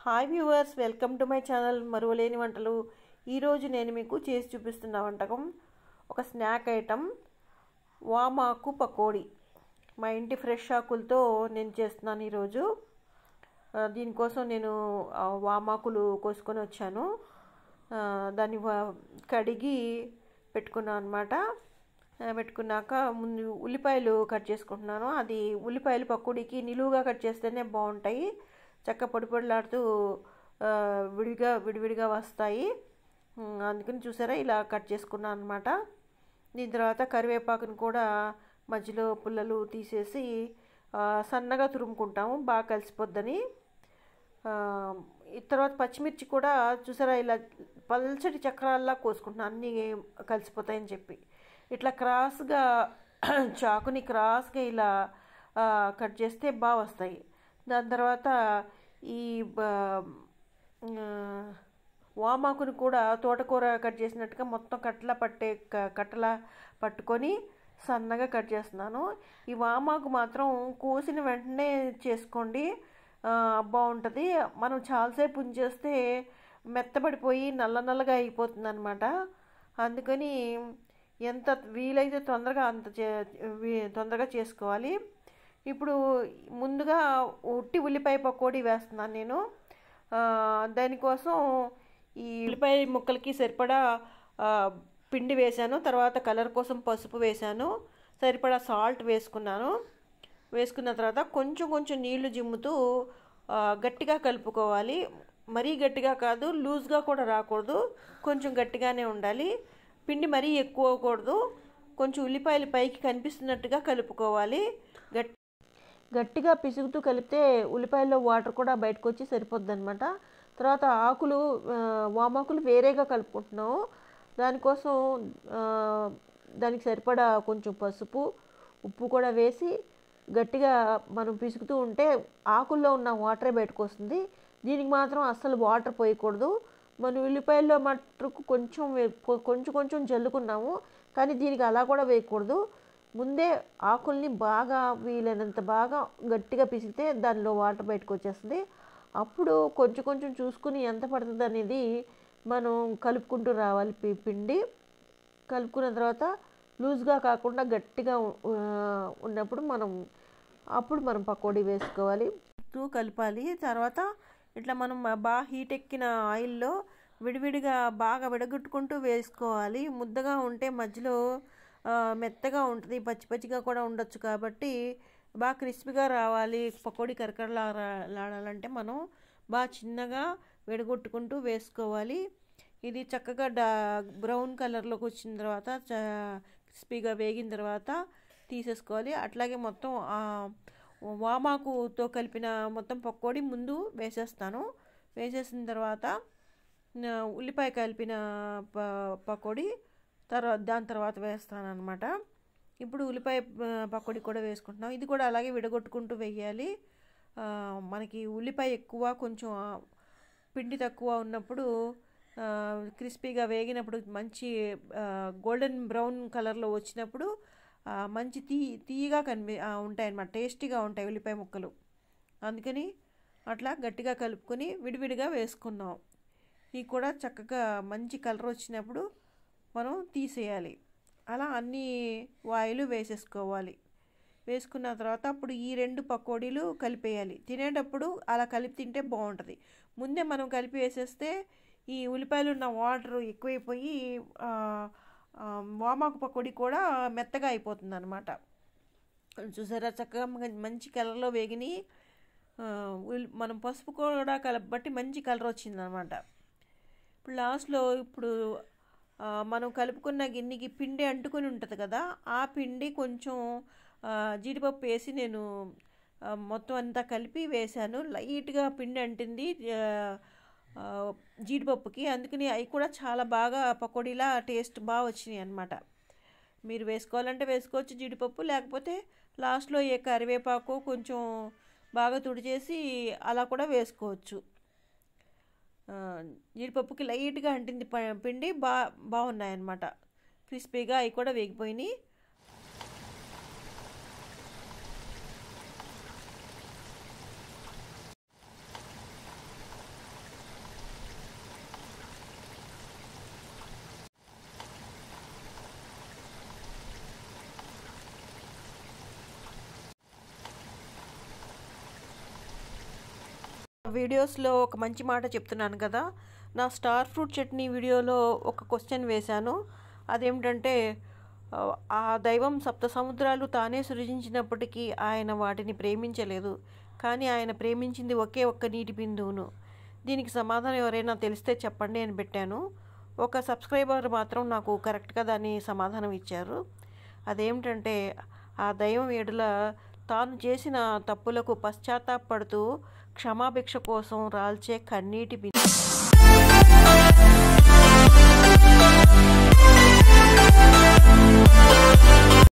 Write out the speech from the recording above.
Hi viewers, welcome to my channel మరువలేని వంటలు. ఈరోజు నేను మీకు చేసి చూపిస్తున్న వంటకం ఒక స్నాక్ ఐటమ్ వామాకు పకోడీ. మా ఇంటి ఫ్రెష్ ఆకులతో నేను చేస్తున్నాను ఈరోజు. దీనికోసం నేను వామాకులు కోసుకొని వచ్చాను. దాన్ని కడిగి పెట్టుకున్నాను అనమాట. పెట్టుకున్నాక ముందు ఉల్లిపాయలు కట్ చేసుకుంటున్నాను. అది ఉల్లిపాయలు పకోడీకి నిలువుగా కట్ చేస్తేనే బాగుంటాయి, చక్క పొడి పొడిలాడుతూ విడివిడిగా వస్తాయి. అందుకని చూసారా ఇలా కట్ చేసుకున్నాను అనమాట. దీని తర్వాత కరివేపాకుని కూడా మధ్యలో పుల్లలు తీసేసి సన్నగా తురుముకుంటాము, బాగా కలిసిపోద్దని. తర్వాత పచ్చిమిర్చి కూడా చూసారా ఇలా పల్చటి చక్రాల్లా కోసుకుంటున్నాను, అన్నీ కలిసిపోతాయని చెప్పి. ఇట్లా క్రాస్గా చాకుని క్రాస్గా ఇలా కట్ చేస్తే బాగా వస్తాయి. దాని తర్వాత ఈ వామాకుని కూడా తోటకూర కట్ చేసినట్టుగా మొత్తం కట్టలా పట్టుకొని సన్నగా కట్ చేస్తున్నాను. ఈ వామాకు మాత్రం కోసిన వెంటనే చేసుకోండి, బాగుంటుంది. మనం చాలాసేపు ఉంచేస్తే మెత్తబడిపోయి నల్లగా అయిపోతుంది అనమాట. అందుకని ఎంత వీలైతే తొందరగా తొందరగా చేసుకోవాలి. ఇప్పుడు ముందుగా ఉట్టి ఉల్లిపాయ పకోడీ వేస్తున్నాను నేను. దానికోసం ఈ ఉల్లిపాయ ముక్కలకి సరిపడా పిండి వేశాను. తర్వాత కలర్ కోసం పసుపు వేశాను, సరిపడా సాల్ట్ వేసుకున్నాను. వేసుకున్న తర్వాత కొంచెం నీళ్లు జిమ్ముతూ గట్టిగా కలుపుకోవాలి. మరీ గట్టిగా కాదు, లూజ్గా కూడా రాకూడదు, కొంచెం గట్టిగానే ఉండాలి. పిండి మరీ ఎక్కువ అవ్వకూడదు, కొంచెం ఉల్లిపాయలు పైకి కనిపిస్తున్నట్టుగా కలుపుకోవాలి. గట్టిగా పిసుగుతూ కలిపితే ఉల్లిపాయల్లో వాటర్ కూడా బయటకు వచ్చి సరిపోద్ది అనమాట. తర్వాత వామాకులు వేరేగా కలుపుకుంటున్నాము. దానికోసం దానికి సరిపడా కొంచెం పసుపు, ఉప్పు కూడా వేసి గట్టిగా మనం పిసుకుతూ ఉంటే ఆకుల్లో ఉన్న వాటరే బయటకు వస్తుంది. దీనికి మాత్రం అస్సలు వాటర్ పోయకూడదు. మనం ఉల్లిపాయల్లో మట్టుకు కొంచెం జల్లుకున్నాము, కానీ దీనికి అలా కూడా వేయకూడదు. ముందే ఆకుల్ని బాగా వీలైనంత బాగా గట్టిగా పిసికితే దానిలో వాటర్ బయటకు వచ్చేస్తుంది. అప్పుడు కొంచెం చూసుకుని ఎంత పడుతుంది అనేది మనం కలుపుకుంటూ రావాలి. పిండి కలుపుకున్న తర్వాత లూజ్గా కాకుండా గట్టిగా ఉన్నప్పుడు మనం పకోడీ వేసుకోవాలి, కలపాలి. తర్వాత ఇట్లా మనం బాగా హీట్ ఎక్కిన ఆయిల్లో విడివిడిగా బాగా విడగొట్టుకుంటూ వేసుకోవాలి. ముద్దగా ఉంటే మధ్యలో మెత్తగా ఉంటుంది, పచ్చిగా కూడా ఉండొచ్చు. కాబట్టి బాగా క్రిస్పీగా రావాలి, పకోడీ కరకరలాడాలంటే మనం బాగా చిన్నగా విడగొట్టుకుంటూ వేసుకోవాలి. ఇది చక్కగా బ్రౌన్ కలర్లోకి వచ్చిన తర్వాత క్రిస్పీగా వేగిన తర్వాత తీసేసుకోవాలి. అట్లాగే మొత్తం వామాకుతో కలిపిన మొత్తం పకోడీ ముందు వేసేస్తాను. వేసేసిన తర్వాత ఉల్లిపాయ కలిపిన పకోడీ దాని తర్వాత వేస్తాను అనమాట. ఇప్పుడు ఉల్లిపాయ పకోడీ కూడా వేసుకుంటున్నాం. ఇది కూడా అలాగే విడగొట్టుకుంటూ వేయాలి. మనకి ఉల్లిపాయ ఎక్కువ, కొంచెం పిండి తక్కువ ఉన్నప్పుడు క్రిస్పీగా వేగినప్పుడు మంచి గోల్డెన్ బ్రౌన్ కలర్లో వచ్చినప్పుడు మంచి తీయగా ఉంటాయన్నమాట, టేస్టీగా ఉంటాయి ఉల్లిపాయ ముక్కలు. అందుకని అట్లా గట్టిగా కలుపుకొని విడివిడిగా వేసుకున్నాం. ఇవి కూడా చక్కగా మంచి కలర్ వచ్చినప్పుడు మనం తీసేయాలి. అలా అన్ని వాయిలు వేసేసుకోవాలి. వేసుకున్న తర్వాత అప్పుడు ఈ రెండు పకోడీలు కలిపేయాలి. తినేటప్పుడు అలా కలిపి తింటే బాగుంటుంది. ముందే మనం కలిపి వేసేస్తే ఈ ఉల్లిపాయలు ఉన్న వాటర్ ఎక్కువైపోయి వామాకు పకోడీ కూడా మెత్తగా అయిపోతుంది అనమాట. చూసారా, చక్కగా మంచి కలర్లో వేగిని. మనం పసుపు కూడా కలపబట్టి మంచి కలర్ వచ్చిందనమాట. ఇప్పుడు లాస్ట్లో మనం కలుపుకున్న గిన్నెకి పిండి అంటుకొని ఉంటుంది కదా, ఆ పిండి కొంచెం జీడిపప్పు వేసి నేను మొత్తం అంతా కలిపి వేశాను. లైట్గా పిండి అంటింది జీడిపప్పుకి, అందుకని అవి కూడా చాలా బాగా పకోడీలా టేస్ట్ బాగా వచ్చినాయి అన్నమాట. మీరు వేసుకోవాలంటే వేసుకోవచ్చు జీడిపప్పు, లేకపోతే లాస్ట్లో కరివేపాకు కొంచెం బాగా తుడిచేసి అలా కూడా వేసుకోవచ్చు. జీడిపప్పుకి లైట్గా అంటింది పిండి, బాగున్నాయన్నమాట. క్రిస్పీగా అవి కూడా వేగిపోయినాయి. వీడియోస్లో ఒక మంచి మాట చెప్తున్నాను కదా. నా స్టార్ ఫ్రూట్ చట్నీ వీడియోలో ఒక క్వశ్చన్ వేశాను. అదేమిటంటే ఆ దైవం సప్త సముద్రాలు తానే సృజించినప్పటికీ ఆయన వాటిని ప్రేమించలేదు, కానీ ఆయన ప్రేమించింది ఒకే ఒక్క నీటి బిందువును. దీనికి సమాధానం ఎవరైనా తెలిస్తే చెప్పండి అని పెట్టాను. ఒక సబ్స్క్రైబర్ మాత్రం నాకు కరెక్ట్గా దాన్ని సమాధానం ఇచ్చారు. అదేమిటంటే ఆ దైవం ఎడల తాను చేసిన తప్పులకు పశ్చాత్తాపడుతూ క్షమాభిక్ష కోసం రాల్చే కన్నీటి బిందువు.